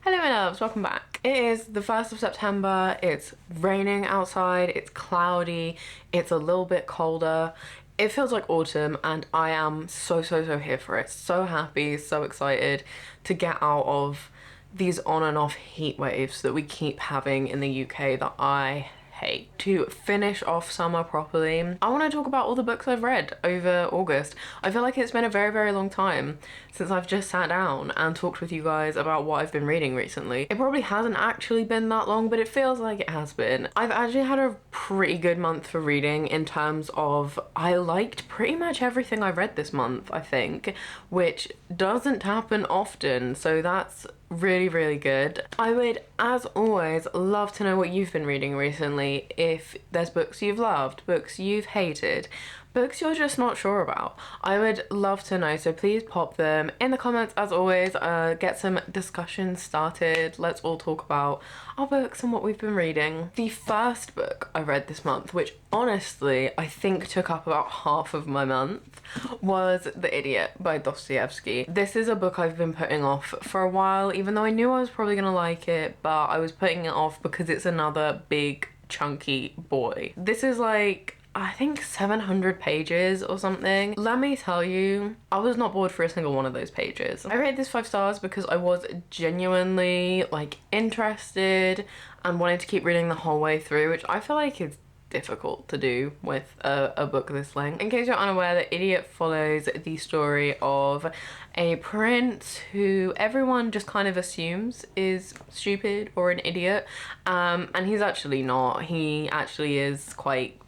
Hello my loves, welcome back. It is the 1st of September, it's raining outside, it's cloudy, it's a little bit colder. It feels like autumn and I am so here for it. So happy, so excited to get out of these on and off heat waves that we keep having in the UK that I hate. To finish off summer properly, I want to talk about all the books I've read over August. I feel like it's been a very long time since I've just sat down and talked with you guys about what I've been reading recently. It probably hasn't actually been that long, but it feels like it has been. I've actually had a pretty good month for reading in terms of I liked pretty much everything I read this month, I think, which doesn't happen often, so that's really good. I would, as always, love to know what you've been reading recently. If there's books you've loved, books you've hated, books you're just not sure about, I would love to know, so please pop them in the comments. As always, get some discussion started. Let's all talk about our books and what we've been reading. The first book I read this month, which honestly I think took up about half of my month, was The Idiot by Dostoevsky. This is a book I've been putting off for a while, even though I knew I was probably gonna like it, but I was putting it off because it's another big chunky boy. This is like, I think 700 pages or something. Let me tell you, I was not bored for a single one of those pages. I rated this 5 stars because I was genuinely like interested and wanted to keep reading the whole way through, which I feel like is difficult to do with a book this length. In case you're unaware, The Idiot follows the story of a prince who everyone just kind of assumes is stupid or an idiot, and he's actually not. He actually is quite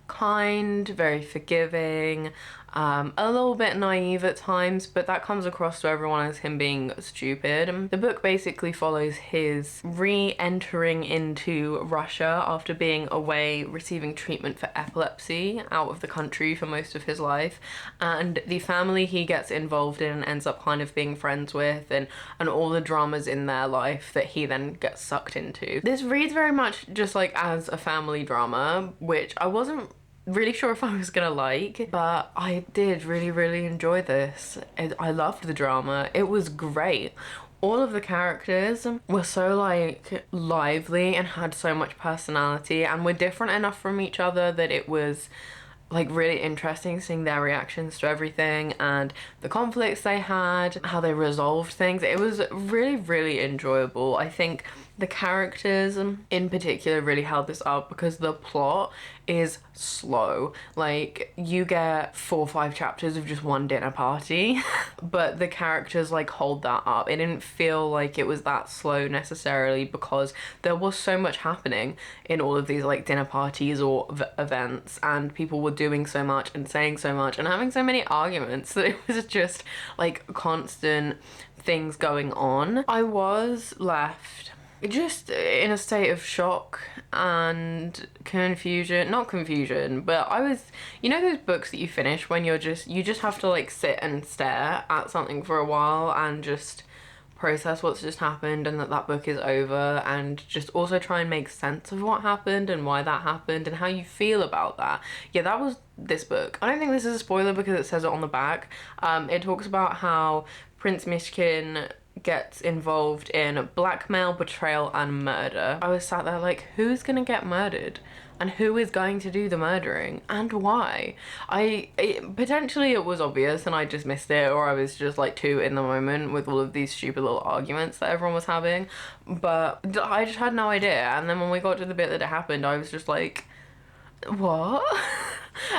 kind, very forgiving, a little bit naive at times, but that comes across to everyone as him being stupid. The book basically follows his re-entering into Russia after being away receiving treatment for epilepsy out of the country for most of his life, and the family he gets involved in and ends up kind of being friends with, and all the dramas in their life that he then gets sucked into. This reads very much just like as a family drama, which I wasn't really sure if I was gonna like, but I did really enjoy this. I loved the drama. It was great. All of the characters were so like lively and had so much personality and were different enough from each other that it was like really interesting seeing their reactions to everything and the conflicts they had, how they resolved things. It was really enjoyable. I think the characters in particular really held this up because the plot is slow. Like, you get 4 or 5 chapters of just one dinner party, but the characters like hold that up. It didn't feel like it was that slow necessarily because there was so much happening in all of these like dinner parties or events, and people were doing so much and saying so much and having so many arguments that it was just like constant things going on. I was left just in a state of shock and confusion. Not confusion, but I was, you know those books that you finish when you just have to like sit and stare at something for a while and just process what's just happened and that book is over, and just also try and make sense of what happened and why that happened and how you feel about that. Yeah, that was this book. I don't think this is a spoiler because it says it on the back. It talks about how Prince Mishkin gets involved in blackmail, betrayal and murder. I was sat there like, who's gonna get murdered and who is going to do the murdering and why? Potentially it was obvious and I just missed it, or I was just like too in the moment with all of these stupid little arguments that everyone was having, but I just had no idea. And then when we got to the bit that it happened, I was just like, what?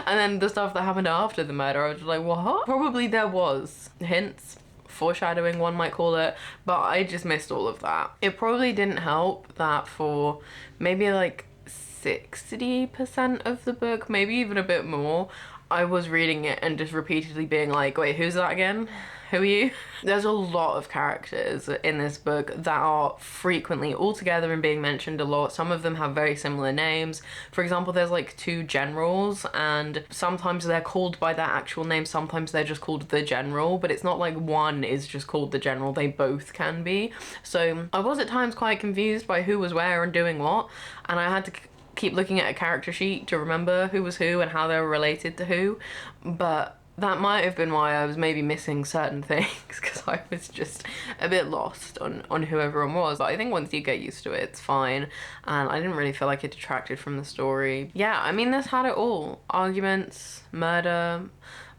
And then the stuff that happened after the murder, I was just like, what? Probably there was hints, foreshadowing one might call it, but I just missed all of that. It probably didn't help that for maybe like 60% of the book, maybe even a bit more, I was reading it and just repeatedly being like, wait, who's that again? Who are you? There's a lot of characters in this book that are frequently all together and being mentioned a lot. Some of them have very similar names. For example, there's like 2 generals, and sometimes they're called by their actual name, sometimes they're just called the general, but it's not like one is just called the general, they both can be. So I was at times quite confused by who was where and doing what, and I had to keep looking at a character sheet to remember who was who and how they were related to who. But that might have been why I was maybe missing certain things, because I was just a bit lost on who everyone was. But I think once you get used to it, it's fine, and I didn't really feel like it detracted from the story. Yeah, I mean, this had it all. Arguments, murder,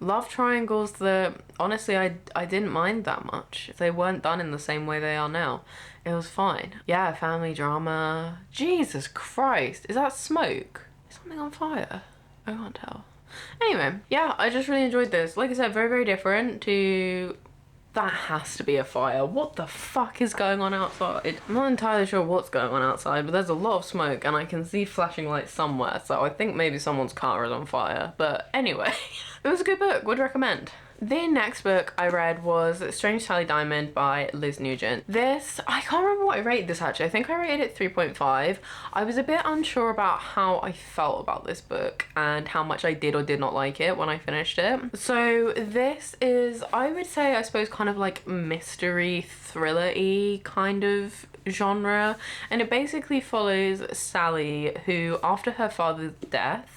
love triangles that honestly I didn't mind that much. They weren't done in the same way they are now. It was fine. Yeah, family drama. Jesus Christ, is that smoke? Is something on fire? I can't tell. Anyway, yeah, I just really enjoyed this. Like I said, very, very different to... That has to be a fire. What the fuck is going on outside? I'm not entirely sure what's going on outside, but there's a lot of smoke and I can see flashing lights somewhere, so I think maybe someone's car is on fire. But anyway, it was a good book. Would recommend. The next book I read was Strange Sally Diamond by Liz Nugent. This, I can't remember what I rated this actually. I think I rated it 3.5. I was a bit unsure about how I felt about this book and how much I did or did not like it when I finished it. So this is, I would say, I suppose, kind of like mystery thriller-y kind of genre. And it basically follows Sally, who after her father's death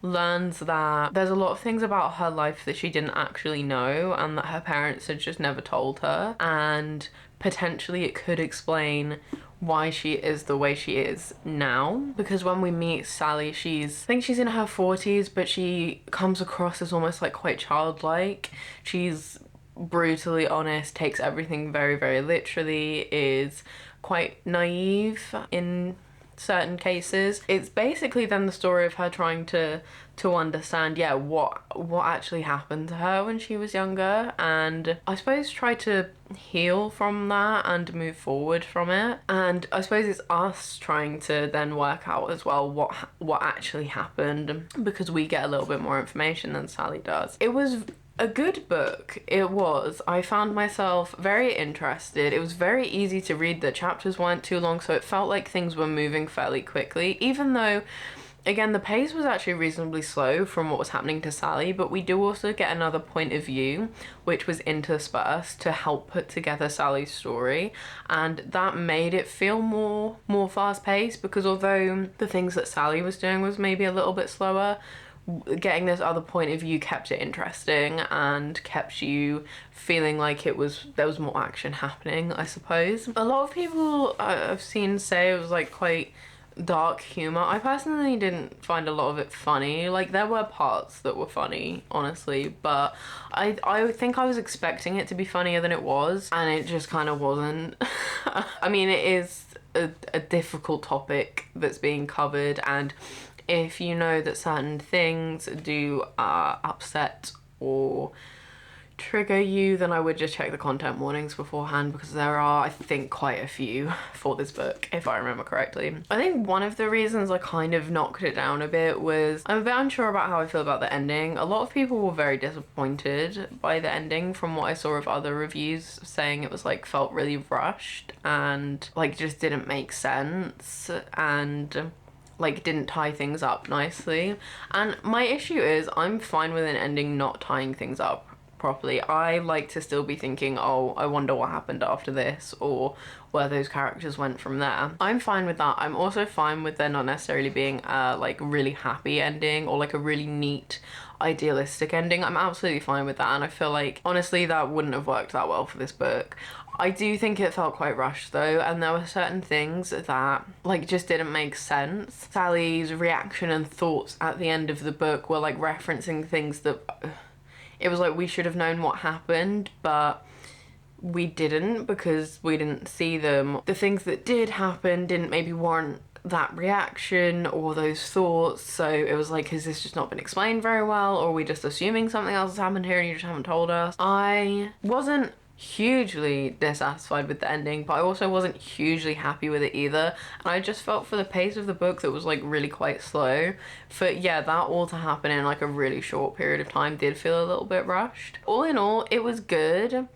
learns that there's a lot of things about her life that she didn't actually know and that her parents had just never told her, and potentially it could explain why she is the way she is now. Because when we meet Sally, I think she's in her 40s, but she comes across as almost like quite childlike. She's brutally honest, takes everything very, very literally, is quite naive in certain cases. It's basically then the story of her trying to understand, yeah, what actually happened to her when she was younger, and I suppose try to heal from that and move forward from it. And I suppose it's us trying to then work out as well what actually happened, because we get a little bit more information than Sally does. It was a good book. It was. I found myself very interested. It was very easy to read. The chapters weren't too long, so it felt like things were moving fairly quickly, even though, again, the pace was actually reasonably slow from what was happening to Sally, but we do also get another point of view which was interspersed to help put together Sally's story, and that made it feel more fast-paced, because although the things that Sally was doing was maybe a little bit slower, getting this other point of view kept it interesting and kept you feeling like there was more action happening, I suppose. A lot of people I've seen say it was like quite dark humor. I personally didn't find a lot of it funny. Like, there were parts that were funny, honestly, but I think I was expecting it to be funnier than it was, and it just kind of wasn't. I mean, it is a difficult topic that's being covered, and if you know that certain things do upset or trigger you, then I would just check the content warnings beforehand, because there are, I think, quite a few for this book, if I remember correctly. I think one of the reasons I kind of knocked it down a bit was I'm a bit unsure about how I feel about the ending. A lot of people were very disappointed by the ending from what I saw of other reviews, saying it was like felt really rushed and like just didn't make sense and like didn't tie things up nicely. And my issue is I'm fine with an ending not tying things up properly. I like to still be thinking, oh, I wonder what happened after this, or where those characters went from there. I'm fine with that. I'm also fine with there not necessarily being a like really happy ending or like a really neat idealistic ending. I'm absolutely fine with that, and I feel like honestly that wouldn't have worked that well for this book. I do think it felt quite rushed though, and there were certain things that like just didn't make sense. Sally's reaction and thoughts at the end of the book were like referencing things that it was like we should have known what happened, but we didn't because we didn't see them. The things that did happen didn't maybe warrant that reaction or those thoughts, so it was like, has this just not been explained very well, or are we just assuming something else has happened here and you just haven't told us? I wasn't hugely dissatisfied with the ending, but I also wasn't hugely happy with it either, and I just felt for the pace of the book that was like really quite slow, for yeah, that all to happen in like a really short period of time did feel a little bit rushed. All in all, it was good.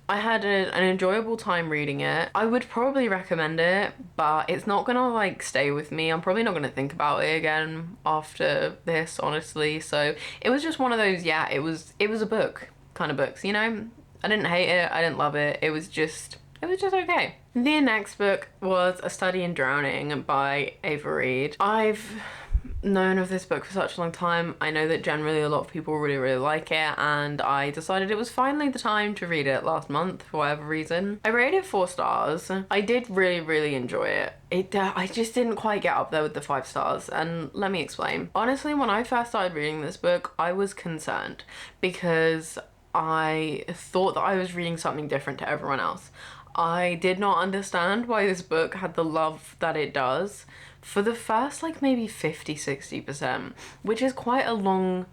I had an enjoyable time reading it. I would probably recommend it, but it's not gonna like stay with me. I'm probably not gonna think about it again after this, honestly. So it was just one of those, yeah, it was a book kind of books, you know? I didn't hate it, I didn't love it. It was just okay. The next book was A Study in Drowning by Ava Reid. I've known of this book for such a long time. I know that generally a lot of people really, really like it, and I decided it was finally the time to read it last month for whatever reason. I rated it 4 stars. I did really, really enjoy it. I just didn't quite get up there with the 5 stars, and let me explain. Honestly, when I first started reading this book, I was concerned because I thought that I was reading something different to everyone else. I did not understand why this book had the love that it does for the first like maybe 50-60%, which is quite a long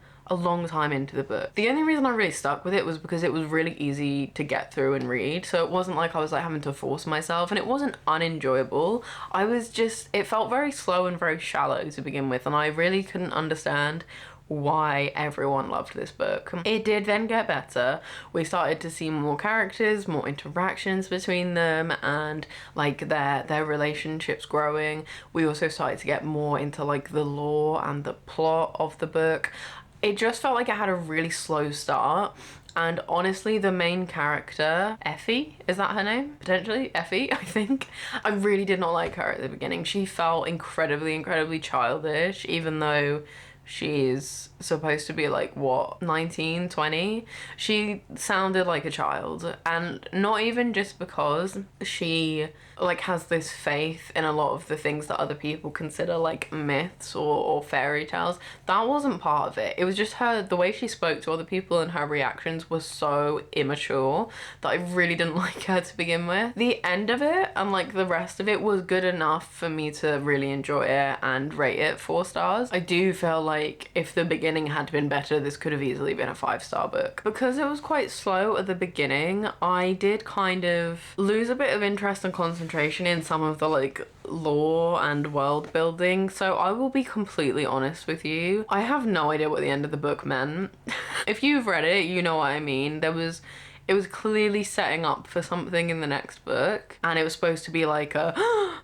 time into the book. The only reason I really stuck with it was because it was really easy to get through and read, so it wasn't like I was like having to force myself, and it wasn't unenjoyable. It felt very slow and very shallow to begin with, and I really couldn't understand why everyone loved this book. It did then get better. We started to see more characters, more interactions between them, and like their relationships growing. We also started to get more into like the lore and the plot of the book. It just felt like it had a really slow start. And honestly, the main character, Effie, is that her name? Potentially, Effie, I think. I really did not like her at the beginning. She felt incredibly childish, even though she's supposed to be like, what, 19, 20? She sounded like a child, and not even just because she like has this faith in a lot of the things that other people consider like myths or fairy tales. That wasn't part of it. It was just the way she spoke to other people and her reactions was so immature that I really didn't like her to begin with. The end of it and like the rest of it was good enough for me to really enjoy it and rate it 4 stars. I do feel like if the beginning had been better, this could have easily been a 5-star book. Because it was quite slow at the beginning, I did kind of lose a bit of interest and concentration in some of the like lore and world building, so I will be completely honest with you. I have no idea what the end of the book meant. If you've read it, you know what I mean. It was clearly setting up for something in the next book, and it was supposed to be like a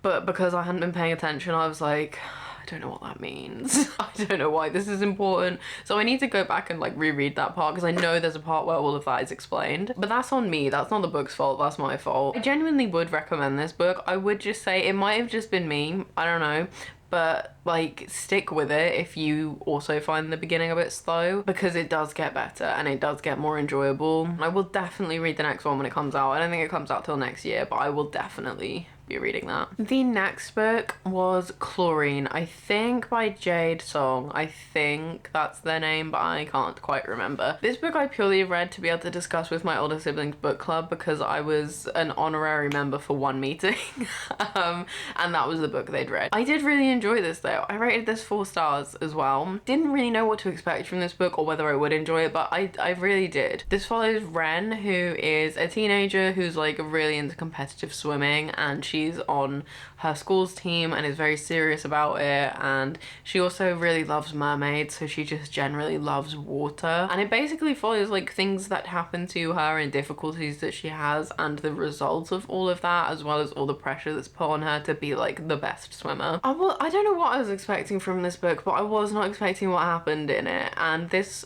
but because I hadn't been paying attention, I was like, I don't know what that means. I don't know why this is important. So I need to go back and like reread that part, because I know there's a part where all of that is explained. But that's on me. That's not the book's fault. That's my fault. I genuinely would recommend this book. I would just say it might have just been me. I don't know. But like, stick with it if you also find the beginning a bit slow, because it does get better and it does get more enjoyable. I will definitely read the next one when it comes out. I don't think it comes out till next year, but I will definitely be reading that. The next book was Chlorine, I think by Jade Song. I think that's their name, but I can't quite remember. This book I purely read to be able to discuss with my older siblings' book club, because I was an honorary member for one meeting. And that was the book they'd read. I did really enjoy this though. I rated this 4 stars as well. Didn't really know what to expect from this book or whether I would enjoy it, but I really did. This follows Ren, who is a teenager who's like really into competitive swimming, and she's on her school's team and is very serious about it, and she also really loves mermaids, so she just generally loves water. And it basically follows like things that happen to her and difficulties that she has and the result of all of that, as well as all the pressure that's put on her to be like the best swimmer. I don't know what I was expecting from this book, but I was not expecting what happened in it, and this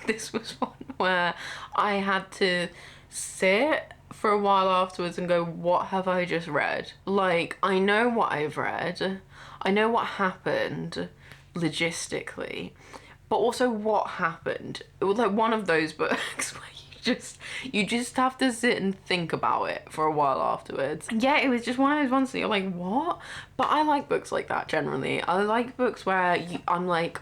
this was one where I had to sit for a while afterwards and go, what have I just read? Like, I know what I've read, I know what happened logistically, but also what happened. It was like one of those books where you just have to sit and think about it for a while afterwards. Yeah, it was just one of those ones that you're like, what? But I like books like that generally. I like books where I'm like,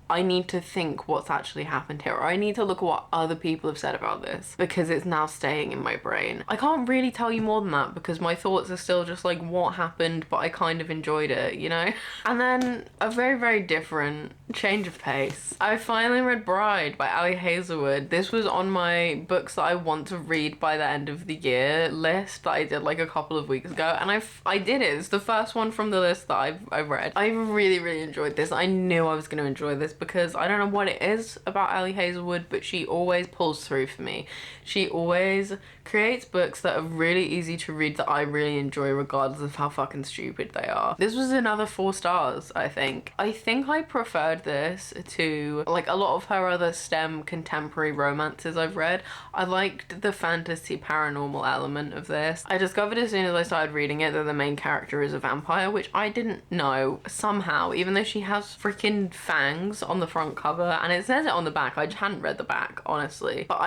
I need to think what's actually happened here, or I need to look at what other people have said about this, because it's now staying in my brain. I can't really tell you more than that, because my thoughts are still just like what happened, but I kind of enjoyed it, you know? And then a very, very different change of pace. I finally read Bride by Hazelwood. This was on my books that I want to read by the end of the year list that I did like a couple of weeks ago, and I did it. It's the first one from the list that I've read. I really, really enjoyed this. I knew I was going to enjoy this because I don't know what it is about Ali Hazelwood, but she always pulls through for me. She always creates books that are really easy to read that I really enjoy regardless of how fucking stupid they are. This was another 4 stars, I think. I think I preferred this to like a lot of her other STEM contemporary romances I've read. I liked the fantasy paranormal element of this. I discovered as soon as I started reading it that the main character is a vampire, which I didn't know somehow, even though she has freaking fangs on the front cover and it says it on the back. I just hadn't read the back, honestly. But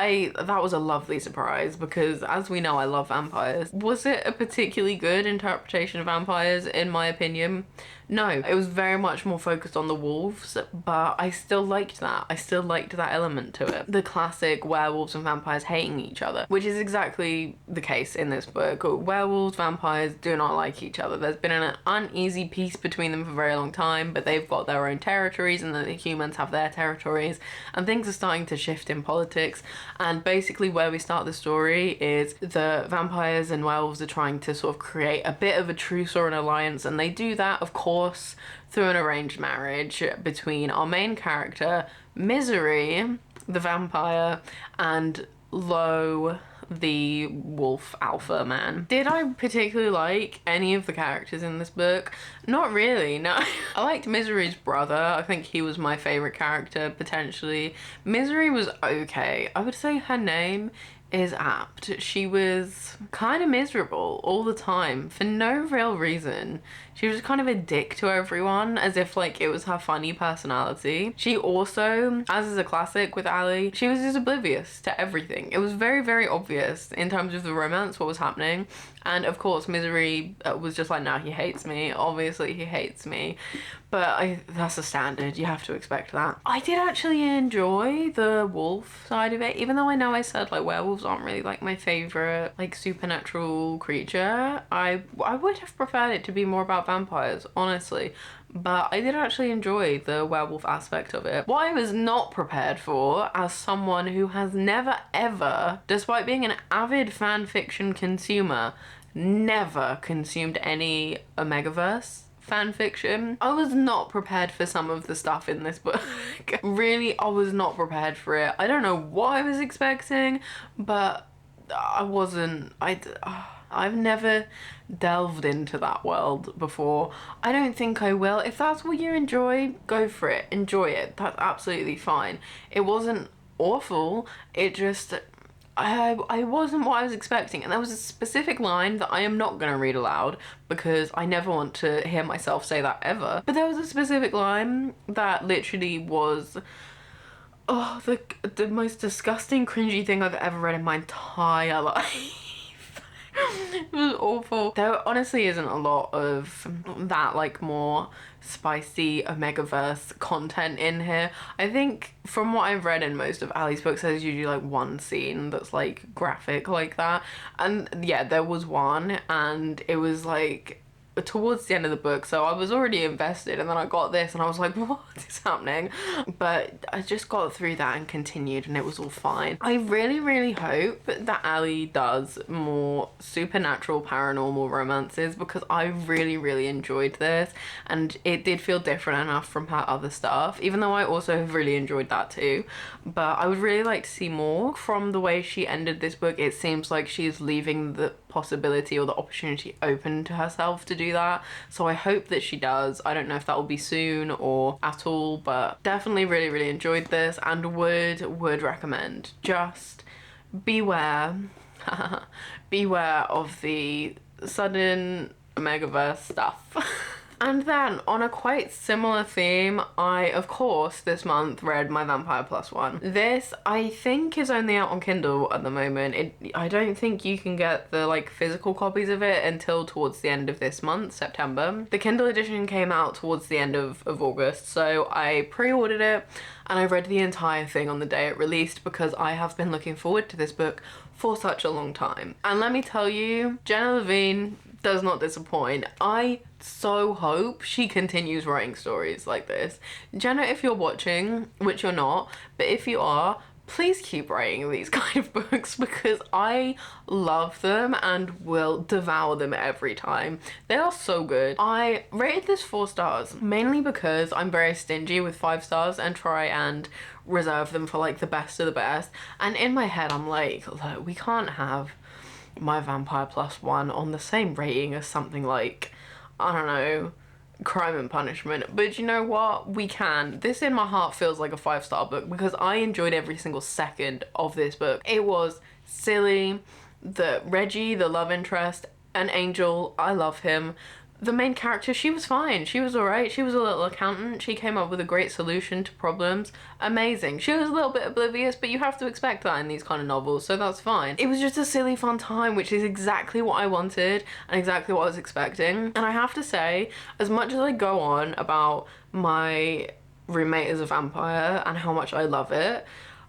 that was a lovely surprise because as we know, I love vampires. Was it a particularly good interpretation of vampires, in my opinion? No, it was very much more focused on the wolves, but I still liked that. I still liked that element to it. The classic werewolves and vampires hating each other, which is exactly the case in this book. Werewolves, vampires do not like each other. There's been an uneasy peace between them for a very long time, but they've got their own territories and the humans have their territories, and things are starting to shift in politics. And basically where we start the story is the vampires and werewolves are trying to sort of create a bit of a truce or an alliance, and they do that, of course, through an arranged marriage between our main character, Misery, the vampire, and Lo, the wolf alpha man. Did I particularly like any of the characters in this book? Not really, no. I liked Misery's brother. I think he was my favourite character, potentially. Misery was okay. I would say her name is apt. She was kind of miserable all the time for no real reason. She was kind of a dick to everyone, as if like it was her funny personality. She also, as is a classic with Ali, she was just oblivious to everything. It was very, very obvious in terms of the romance, what was happening. And of course, Misery was just like, nah, he hates me. Obviously, he hates me. But that's a standard. You have to expect that. I did actually enjoy the wolf side of it, even though I know I said like werewolves aren't really like my favorite like supernatural creature. I would have preferred it to be more about vampires, honestly. But I did actually enjoy the werewolf aspect of it. What I was not prepared for, as someone who has never ever, despite being an avid fan fiction consumer, never consumed any Omegaverse fan fiction. I was not prepared for some of the stuff in this book. Really, I was not prepared for it. I don't know what I was expecting, but I wasn't. I've never delved into that world before. I don't think I will. If that's what you enjoy, go for it. Enjoy it. That's absolutely fine. It wasn't awful. It just, I wasn't what I was expecting. And there was a specific line that I am not going to read aloud because I never want to hear myself say that ever. But there was a specific line that literally was, oh, the most disgusting, cringy thing I've ever read in my entire life. It was awful. There honestly isn't a lot of that like more spicy Omegaverse content in here. I think from what I've read in most of Ali's books, there's usually like one scene that's like graphic like that. And yeah, there was one, and it was like towards the end of the book, so I was already invested, and then I got this and I was like, what is happening? But I just got through that and continued, and it was all fine. I really hope that Ali does more supernatural paranormal romances, because I really enjoyed this, and it did feel different enough from her other stuff, even though I also have really enjoyed that too. But I would really like to see more. From the way she ended this book, it seems like she's leaving the possibility or the opportunity open to herself to do that, so I hope that she does. I don't know if that will be soon or at all, but definitely really enjoyed this and would recommend. Just beware beware of the sudden Omegaverse stuff. And then, on a quite similar theme, I, of course, this month read My Vampire Plus One. This, I think, is only out on Kindle at the moment. I don't think you can get the, like, physical copies of it until towards the end of this month, September. The Kindle edition came out towards the end of August, so I pre-ordered it, and I read the entire thing on the day it released, because I have been looking forward to this book for such a long time. And let me tell you, Jenna Levine does not disappoint. I so hope she continues writing stories like this. Jenna, if you're watching, which you're not, but if you are, please keep writing these kind of books because I love them and will devour them every time. They are so good. I rated this 4 stars mainly because I'm very stingy with 5 stars and try and reserve them for like the best of the best. And in my head, I'm like, look, we can't have My Vampire Plus One on the same rating as something like, I don't know, Crime and Punishment. But you know what? We can. This in my heart feels like a 5-star book because I enjoyed every single second of this book. It was silly. Reggie, the love interest, an angel, I love him. The main character, she was fine. She was alright. She was a little accountant. She came up with a great solution to problems. Amazing. She was a little bit oblivious, but you have to expect that in these kind of novels, so that's fine. It was just a silly, fun time, which is exactly what I wanted and exactly what I was expecting. And I have to say, as much as I go on about My Roommate is a Vampire and how much I love it,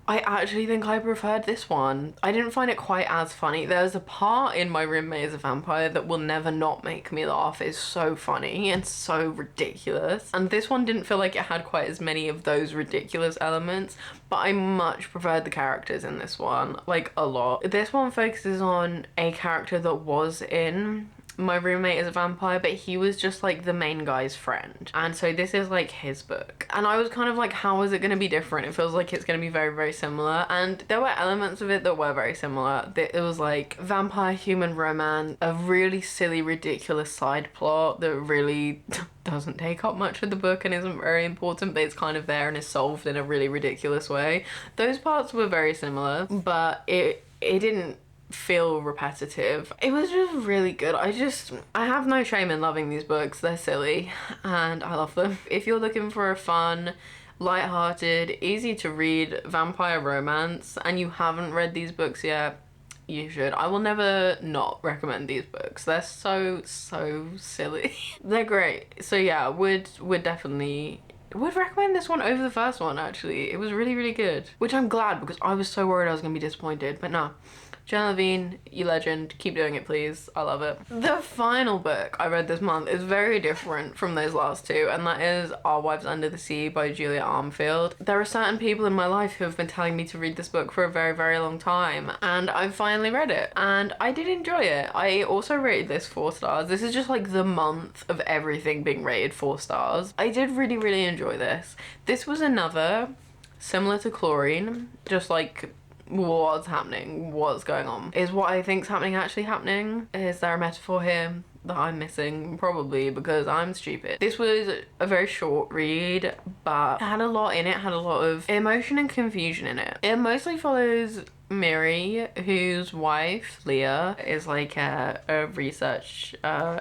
I actually think I preferred this one. I didn't find it quite as funny. There's a part in My Roommate is a Vampire that will never not make me laugh. It's so funny and so ridiculous. And this one didn't feel like it had quite as many of those ridiculous elements, but I much preferred the characters in this one, like a lot. This one focuses on a character that was in My Roommate is a Vampire, but he was just like the main guy's friend, and so this is like his book, and I was kind of like, how is it going to be different? It feels like it's going to be very, very similar, and there were elements of it that were very similar. It was like vampire human romance, a really silly, ridiculous side plot that really doesn't take up much of the book and isn't very important, but it's kind of there and is solved in a really ridiculous way. Those parts were very similar, but it didn't feel repetitive. It was just really good. I have no shame in loving these books. They're silly and I love them. If you're looking for a fun, light-hearted, easy to read vampire romance and you haven't read these books yet, you should. I will never not recommend these books. They're so silly. They're great. So yeah, would definitely would recommend this one over the first one, actually. It was really, really good, which I'm glad because I was so worried I was gonna be disappointed, but no. Jenna Levine, you legend. Keep doing it, please. I love it. The final book I read this month is very different from those last two, and that is Our Wives Under the Sea by Julia Armfield. There are certain people in my life who have been telling me to read this book for a very, very long time, and I've finally read it, and I did enjoy it. I also rated this 4 stars. This is just like the month of everything being rated 4 stars. I did really, really enjoy this. This was another, similar to Chlorine, just like what's happening, what's going on. Is what I think's happening actually happening? Is there a metaphor here that I'm missing? Probably, because I'm stupid. This was a very short read, but it had a lot in it, had a lot of emotion and confusion in it. It mostly follows Mary, whose wife, Leah, is like a research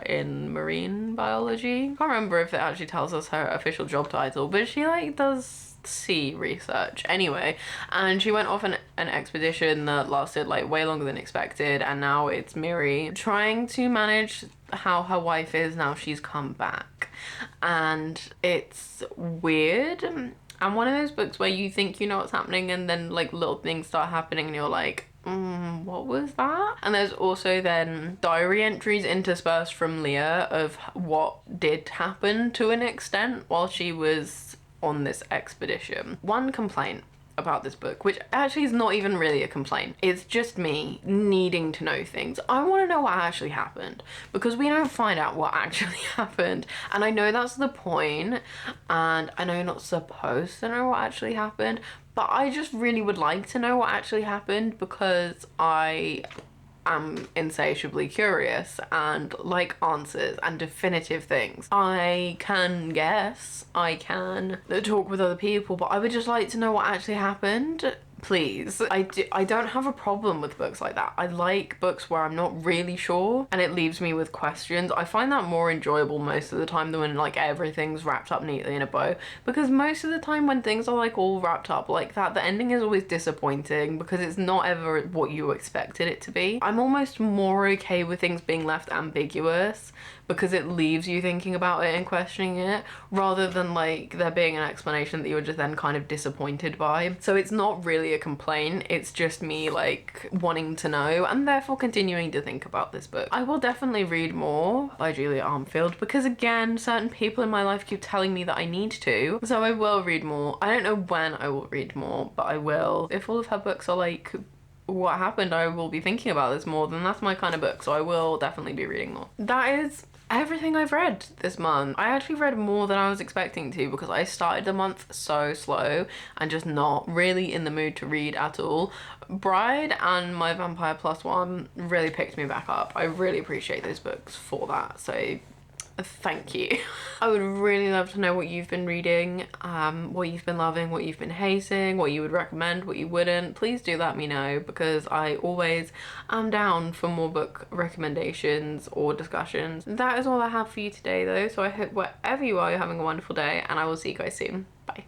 in marine biology. I can't remember if it actually tells us her official job title, but she like does sea research anyway, and she went off an expedition that lasted like way longer than expected, and now it's Miri trying to manage how her wife is now she's come back, and it's weird. And one of those books where you think you know what's happening and then like little things start happening and you're like, what was that? And there's also then diary entries interspersed from Leah of what did happen to an extent while she was on this expedition. One complaint about this book, which actually is not even really a complaint, it's just me needing to know things. I want to know what actually happened, because we don't find out what actually happened, and I know that's the point, and I know you're not supposed to know what actually happened, but I just really would like to know what actually happened because I am insatiably curious and like answers and definitive things. I can guess, I can talk with other people, but I would just like to know what actually happened. Please. I don't have a problem with books like that. I like books where I'm not really sure and it leaves me with questions. I find that more enjoyable most of the time than when like everything's wrapped up neatly in a bow, because most of the time when things are like all wrapped up like that, the ending is always disappointing because it's not ever what you expected it to be. I'm almost more okay with things being left ambiguous because it leaves you thinking about it and questioning it, rather than like there being an explanation that you're just then kind of disappointed by. So it's not really really a complaint. It's just me like wanting to know and therefore continuing to think about this book. I will definitely read more by Julia Armfield because again, certain people in my life keep telling me that I need to. So I will read more. I don't know when I will read more, but I will. If all of her books are like what happened, I will be thinking about this more, then that's my kind of book, so I will definitely be reading more. That is everything I've read this month. I actually read more than I was expecting to because I started the month so slow and just not really in the mood to read at all. Bride and My Vampire Plus One really picked me back up. I really appreciate those books for that, so thank you. I would really love to know what you've been reading, what you've been loving, what you've been hating, what you would recommend, what you wouldn't. Please do let me know because I always am down for more book recommendations or discussions. That is all I have for you today though, so I hope wherever you are, you're having a wonderful day and I will see you guys soon. Bye.